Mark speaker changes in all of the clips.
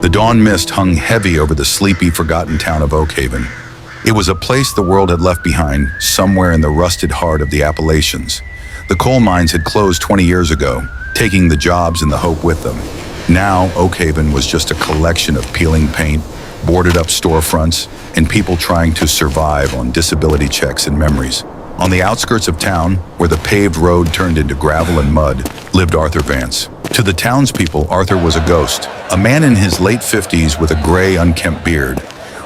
Speaker 1: The dawn mist hung heavy over the sleepy, forgotten town of Oakhaven. It was a place the world had left behind, somewhere in the rusted heart of the Appalachians. The coal mines had closed 20 years ago, taking the jobs and the hope with them. Now, Oakhaven was just a collection of peeling paint, boarded-up storefronts, and people trying to survive on disability checks and memories. On the outskirts of town, where the paved road turned into gravel and mud, lived Arthur Vance. To the townspeople, Arthur was a ghost, a man in his late 50s with a gray, unkempt beard,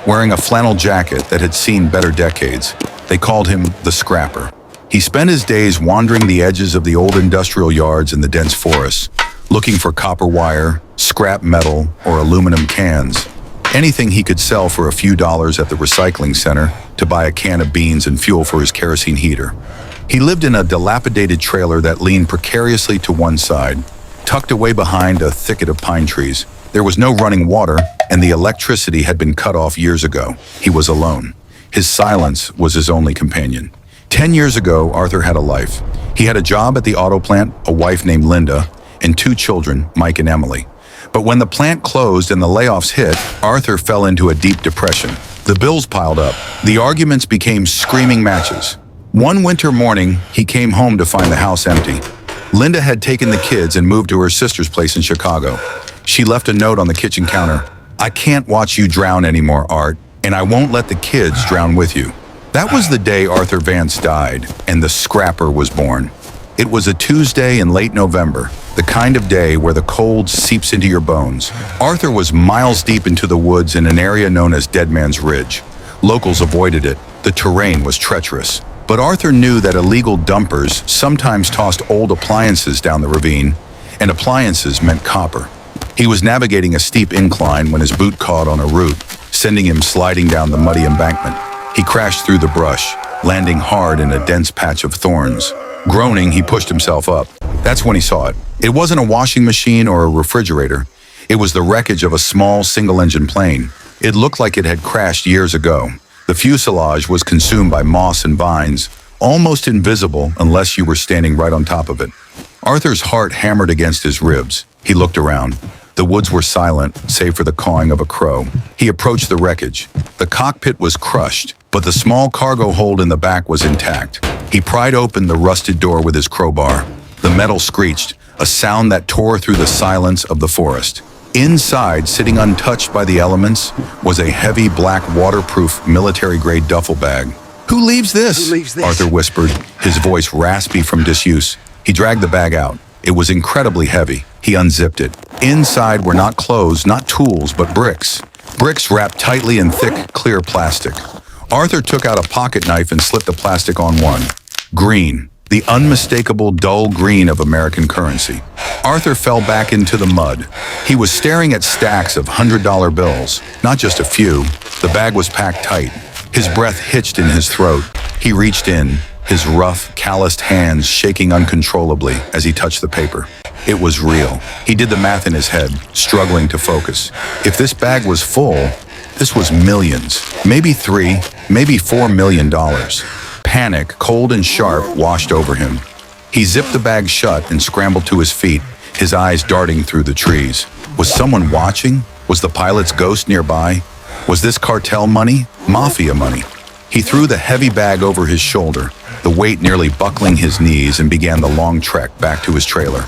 Speaker 1: wearing a flannel jacket that had seen better decades. They called him the Scrapper. He spent his days wandering the edges of the old industrial yards in the dense forests, looking for copper wire, scrap metal, or aluminum cans. Anything he could sell for a few dollars at the recycling center to buy a can of beans and fuel for his kerosene heater. He lived in a dilapidated trailer that leaned precariously to one side, tucked away behind a thicket of pine trees. There was no running water, and the electricity had been cut off years ago. He was alone. His silence was his only companion. 10 years ago, Arthur had a life. He had a job at the auto plant, a wife named Linda, and 2 children, Mike and Emily. But when the plant closed and the layoffs hit, Arthur fell into a deep depression. The bills piled up. The arguments became screaming matches. One winter morning, he came home to find the house empty. Linda had taken the kids and moved to her sister's place in Chicago. She left a note on the kitchen counter. "I can't watch you drown anymore, Art, and I won't let the kids drown with you." That was the day Arthur Vance died, and the Scrapper was born. It was a Tuesday in late November, the kind of day where the cold seeps into your bones. Arthur was miles deep into the woods in an area known as Dead Man's Ridge. Locals avoided it. The terrain was treacherous. But Arthur knew that illegal dumpers sometimes tossed old appliances down the ravine, and appliances meant copper. He was navigating a steep incline when his boot caught on a root, sending him sliding down the muddy embankment. He crashed through the brush, landing hard in a dense patch of thorns. Groaning, he pushed himself up. That's when he saw it. It wasn't a washing machine or a refrigerator. It was the wreckage of a small single-engine plane. It looked like it had crashed years ago. The fuselage was consumed by moss and vines, almost invisible unless you were standing right on top of it. Arthur's heart hammered against his ribs. He looked around. The woods were silent, save for the cawing of a crow. He approached the wreckage. The cockpit was crushed, but the small cargo hold in the back was intact. He pried open the rusted door with his crowbar. The metal screeched, a sound that tore through the silence of the forest. Inside, sitting untouched by the elements, was a heavy black waterproof military-grade duffel bag. "Who leaves this?" Arthur whispered, his voice raspy from disuse. He dragged the bag out. It was incredibly heavy. He unzipped it. Inside were not clothes, not tools, but bricks. Bricks wrapped tightly in thick, clear plastic. Arthur took out a pocket knife and slit the plastic on one. Green. The unmistakable dull green of American currency. Arthur fell back into the mud. He was staring at stacks of $100 bills, not just a few. The bag was packed tight. His breath hitched in his throat. He reached in, his rough, calloused hands shaking uncontrollably as he touched the paper. It was real. He did the math in his head, struggling to focus. If this bag was full, this was millions. Maybe $3, maybe $4 million. Panic, cold and sharp, washed over him. He zipped the bag shut and scrambled to his feet, his eyes darting through the trees. Was someone watching? Was the pilot's ghost nearby? Was this cartel money? Mafia money? He threw the heavy bag over his shoulder, the weight nearly buckling his knees, and began the long trek back to his trailer.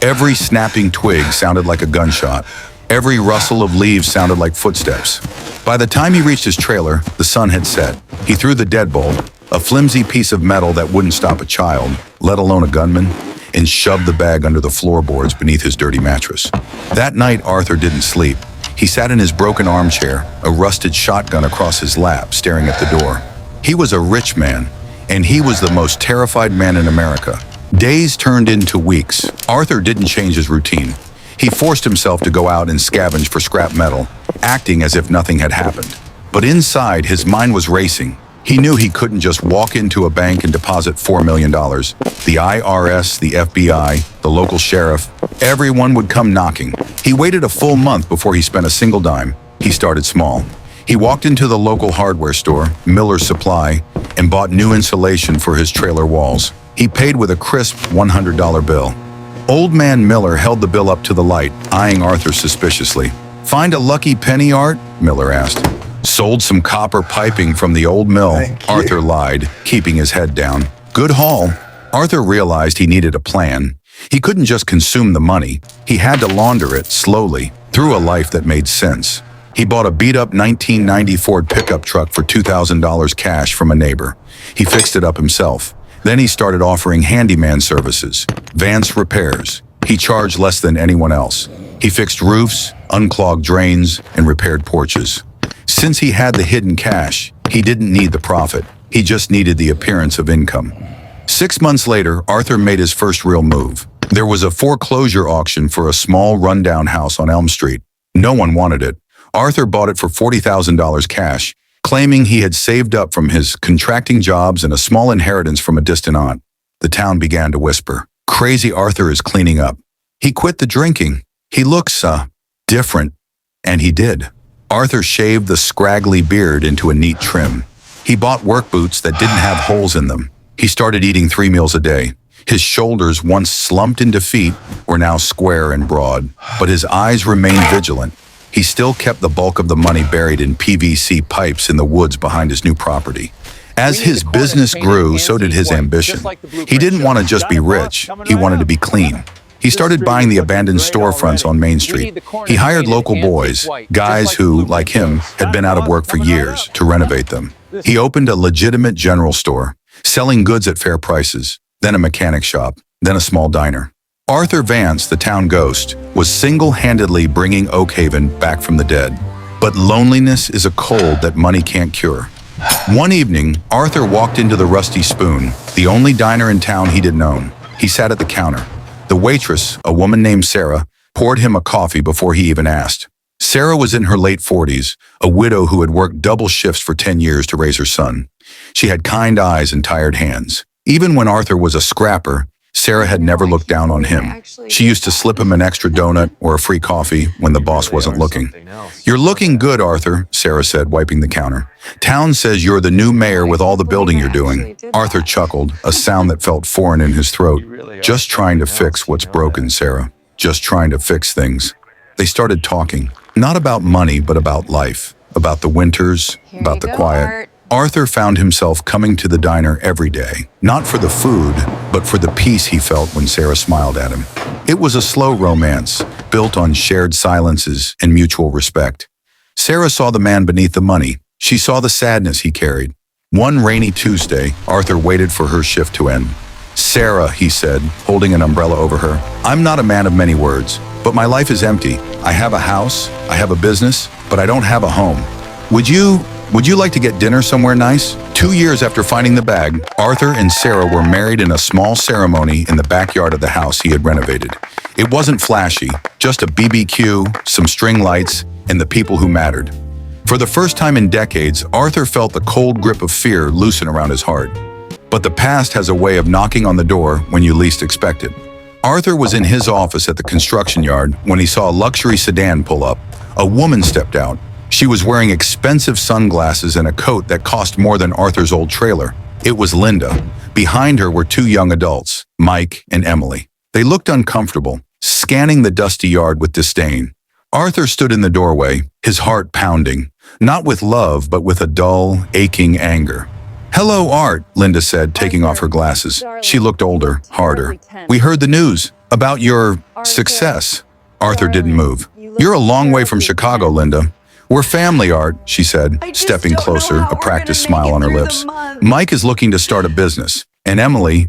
Speaker 1: Every snapping twig sounded like a gunshot. Every rustle of leaves sounded like footsteps. By the time he reached his trailer, the sun had set. He threw the deadbolt, a flimsy piece of metal that wouldn't stop a child, let alone a gunman, and shoved the bag under the floorboards beneath his dirty mattress. That night, Arthur didn't sleep. He sat in his broken armchair, a rusted shotgun across his lap, staring at the door. He was a rich man, and he was the most terrified man in America. Days turned into weeks. Arthur didn't change his routine. He forced himself to go out and scavenge for scrap metal, acting as if nothing had happened. But inside, his mind was racing. He knew he couldn't just walk into a bank and deposit $4 million. The IRS, the FBI, the local sheriff, everyone would come knocking. He waited a full month before he spent a single dime. He started small. He walked into the local hardware store, Miller's Supply, and bought new insulation for his trailer walls. He paid with a crisp $100 bill. Old man Miller held the bill up to the light, eyeing Arthur suspiciously. Find a lucky penny, Art? Miller asked. Sold some copper piping from the old mill, Arthur lied, keeping his head down. Good haul. Arthur realized he needed a plan. He couldn't just consume the money. He had to launder it slowly, through a life that made sense. He bought a beat-up 1990 Ford pickup truck for $2,000 cash from a neighbor. He fixed it up himself. Then he started offering handyman services, Vance repairs. He charged less than anyone else. He fixed roofs, unclogged drains, and repaired porches. Since he had the hidden cash, he didn't need the profit. He just needed the appearance of income. 6 months later, Arthur made his first real move. There was a foreclosure auction for a small rundown house on Elm Street. No one wanted it. Arthur bought it for $40,000 cash, claiming he had saved up from his contracting jobs and a small inheritance from a distant aunt. The town began to whisper, "Crazy Arthur is cleaning up. He quit the drinking. He looks, different." And he did. Arthur shaved the scraggly beard into a neat trim. He bought work boots that didn't have holes in them. He started eating 3 meals a day. His shoulders, once slumped in defeat, were now square and broad, but his eyes remained vigilant. He still kept the bulk of the money buried in PVC pipes in the woods behind his new property. As his business grew, so did his ambition. He didn't want to just be rich, he wanted to be clean. He started buying the abandoned storefronts on Main Street. He hired local boys, guys who, like him, had been out of work for years, to renovate them. He opened a legitimate general store, selling goods at fair prices, then a mechanic shop, then a small diner. Arthur Vance, the town ghost, was single-handedly bringing Oakhaven back from the dead. But loneliness is a cold that money can't cure. One evening, Arthur walked into the Rusty Spoon, the only diner in town he didn't own. He sat at the counter. The waitress, a woman named Sarah, poured him a coffee before he even asked. Sarah was in her late 40s, a widow who had worked double shifts for 10 years to raise her son. She had kind eyes and tired hands. Even when Arthur was a scrapper, Sarah had never looked down on him. She used to slip him an extra donut or a free coffee when the boss wasn't looking. "You're looking good, Arthur," Sarah said, wiping the counter. "Town says you're the new mayor with all the building you're doing." Arthur chuckled, a sound that felt foreign in his throat. "Just trying to fix what's broken, Sarah. Just trying to fix things." They started talking, not about money, but about life, about the winters, about the quiet. Arthur found himself coming to the diner every day, not for the food, but for the peace he felt when Sarah smiled at him. It was a slow romance, built on shared silences and mutual respect. Sarah saw the man beneath the money. She saw the sadness he carried. One rainy Tuesday, Arthur waited for her shift to end. "Sarah," he said, holding an umbrella over her, "I'm not a man of many words, but my life is empty. I have a house, I have a business, but I don't have a home. Would you like to get dinner somewhere nice?" 2 years after finding the bag, Arthur and Sarah were married in a small ceremony in the backyard of the house he had renovated. It wasn't flashy, just a BBQ, some string lights, and the people who mattered. For the first time in decades, Arthur felt the cold grip of fear loosen around his heart. But the past has a way of knocking on the door when you least expect it. Arthur was in his office at the construction yard when he saw a luxury sedan pull up. A woman stepped out. She was wearing expensive sunglasses and a coat that cost more than Arthur's old trailer. It was Linda. Behind her were 2 young adults, Mike and Emily. They looked uncomfortable, scanning the dusty yard with disdain. Arthur stood in the doorway, his heart pounding, not with love, but with a dull, aching anger. "Hello, Art," Linda said, taking off her glasses. She looked older, harder. "We heard the news about your success." Arthur didn't move. "You're a long way from Chicago, Linda." "We're family, Art," she said, stepping closer, a practiced smile on her lips. "Mike is looking to start a business. And Emily,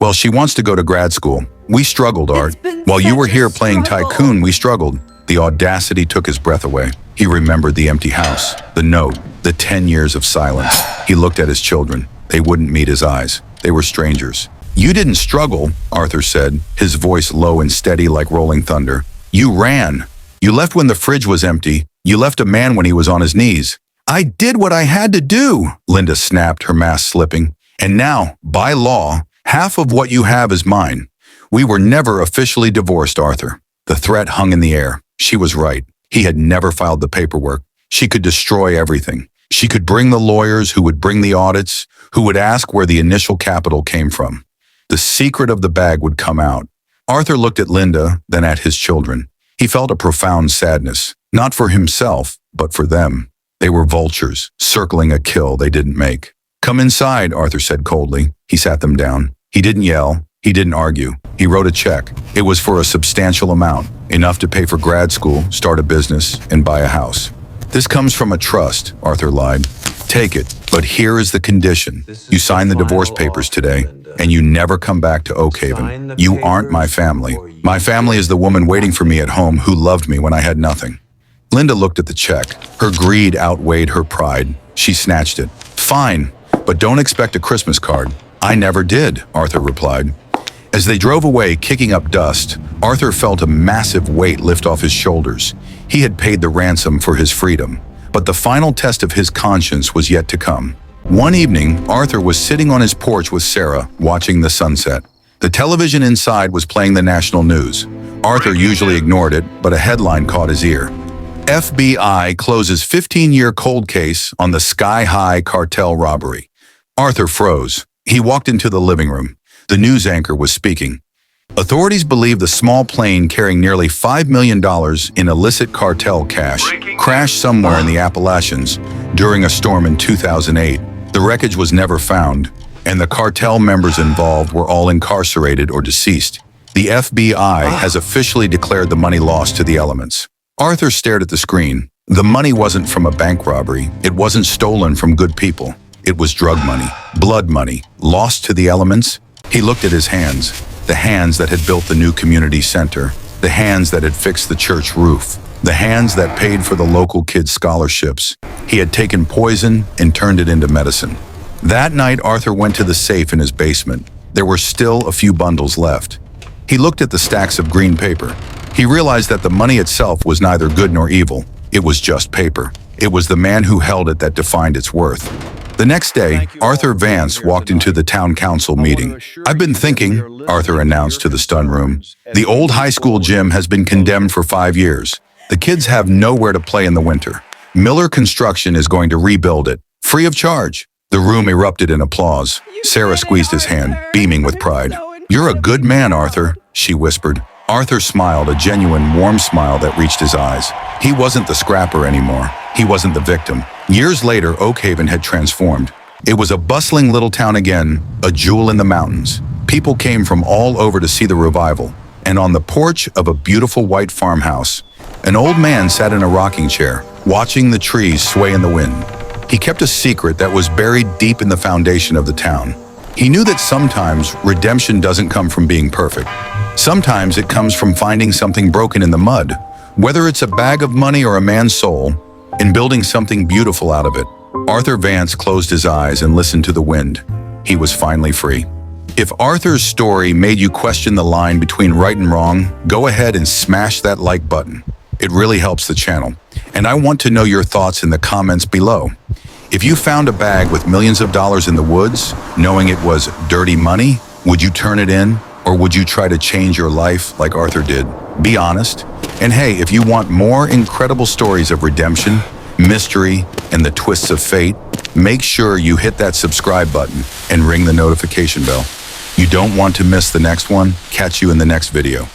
Speaker 1: well, she wants to go to grad school. We struggled, Art. While you were here playing tycoon, we struggled." The audacity took his breath away. He remembered the empty house, the note, the 10 years of silence. He looked at his children. They wouldn't meet his eyes. They were strangers. "You didn't struggle," Arthur said, his voice low and steady like rolling thunder. "You ran. You left when the fridge was empty. You left a man when he was on his knees." "I did what I had to do," Linda snapped, her mask slipping. "And now, by law, half of what you have is mine." "We were never officially divorced, Arthur." The threat hung in the air. She was right. He had never filed the paperwork. She could destroy everything. She could bring the lawyers who would bring the audits, who would ask where the initial capital came from. The secret of the bag would come out. Arthur looked at Linda, then at his children. He felt a profound sadness. Not for himself, but for them. They were vultures, circling a kill they didn't make. "Come inside," Arthur said coldly. He sat them down. He didn't yell. He didn't argue. He wrote a check. It was for a substantial amount, enough to pay for grad school, start a business, and buy a house. "This comes from a trust," Arthur lied. "Take it, but here is the condition. You sign the divorce papers today, and you never come back to Oakhaven. You aren't my family. My family is the woman waiting for me at home who loved me when I had nothing." Linda looked at the check. Her greed outweighed her pride. She snatched it. "Fine, but don't expect a Christmas card." "I never did," Arthur replied. As they drove away, kicking up dust, Arthur felt a massive weight lift off his shoulders. He had paid the ransom for his freedom, but the final test of his conscience was yet to come. One evening, Arthur was sitting on his porch with Sarah, watching the sunset. The television inside was playing the national news. Arthur usually ignored it, but a headline caught his ear. "FBI closes 15-year cold case on the sky-high cartel robbery." Arthur froze. He walked into the living room. The news anchor was speaking. Authorities believe the small plane carrying nearly $5 million in illicit cartel cash crashed somewhere in the Appalachians during a storm in 2008. The wreckage was never found, and the cartel members involved were all incarcerated or deceased. The FBI has officially declared the money lost to the elements. Arthur stared at the screen. The money wasn't from a bank robbery. It wasn't stolen from good people. It was drug money, blood money, lost to the elements. He looked at his hands, the hands that had built the new community center, the hands that had fixed the church roof, the hands that paid for the local kids' scholarships. He had taken poison and turned it into medicine. That night, Arthur went to the safe in his basement. There were still a few bundles left. He looked at the stacks of green paper. He realized that the money itself was neither good nor evil. It was just paper. It was the man who held it that defined its worth. The next day, Arthur Vance walked into the town council meeting. "I've been thinking," Arthur announced to the stun room. "The old high school gym has been condemned for 5 years. The kids have nowhere to play in the winter. Miller Construction is going to rebuild it, free of charge." The room erupted in applause. Sarah squeezed his hand, beaming with pride. "You're a good man, Arthur," she whispered. Arthur smiled, a genuine, warm smile that reached his eyes. He wasn't the scrapper anymore. He wasn't the victim. Years later, Oakhaven had transformed. It was a bustling little town again, a jewel in the mountains. People came from all over to see the revival. And on the porch of a beautiful white farmhouse, an old man sat in a rocking chair, watching the trees sway in the wind. He kept a secret that was buried deep in the foundation of the town. He knew that sometimes redemption doesn't come from being perfect. Sometimes it comes from finding something broken in the mud, whether it's a bag of money or a man's soul, and building something beautiful out of it. Arthur Vance closed his eyes and listened to the wind. He was finally free. If Arthur's story made you question the line between right and wrong, go ahead and smash that like button. It really helps the channel. And I want to know your thoughts in the comments below. If you found a bag with millions of dollars in the woods, knowing it was dirty money, would you turn it in? Or would you try to change your life like Arthur did? Be honest. And hey, if you want more incredible stories of redemption, mystery, and the twists of fate, make sure you hit that subscribe button and ring the notification bell. You don't want to miss the next one. Catch you in the next video.